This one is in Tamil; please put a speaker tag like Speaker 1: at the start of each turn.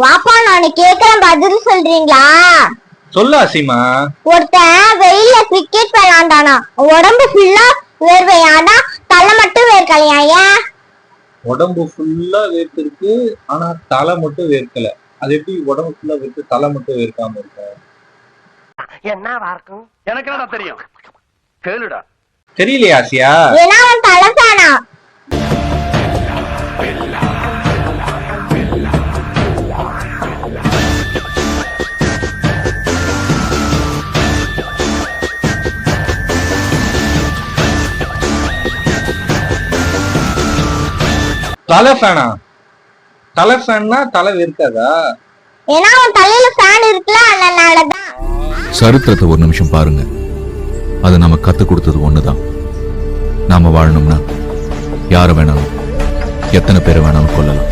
Speaker 1: வாப்பா நான் கேக்குறேன் பதில் சொல்றீங்களா?
Speaker 2: சொல்லு அசிமா.
Speaker 1: ஒருத்தன் வெயில கிரிக்கெட் விளையாண்டானா, உடம்பு ஃபுல்லா வேர்வையானா தலை மட்டும் வேர்க்கலையா? ஏன்?
Speaker 2: உடம்பு ஃபுல்லா வேர்த்திருக்கு ஆனா தலை மட்டும் வேர்க்கல. அது எப்படி உடம்பு ஃபுல்லா வேர்த்து தலை மட்டும் வேர்க்காம இருக்கும்?
Speaker 3: என்னவா இருக்கும்? எனக்கு என்னடா தெரியும், கேளுடா.
Speaker 2: தெரியலையா ஆசியா?
Speaker 1: ஏன்னா அவன் தலை ஃபேனா.
Speaker 2: தலை ஃபேனா? தலை ஃபேன்னா தலை வேர்க்காதா?
Speaker 1: ஏன்னா அவன் தலையில ஃபேன் இருக்குல்ல, அதனாலதான்.
Speaker 4: சரித்திரத்தை ஒரு நிமிஷம் பாருங்க. அது நம்ம கத்து கொடுத்தது ஒண்ணுதான். நாம வாழணும்னா யாரை வேணாலும் எத்தனை பேரை வேணாலும் கொல்லலாம்.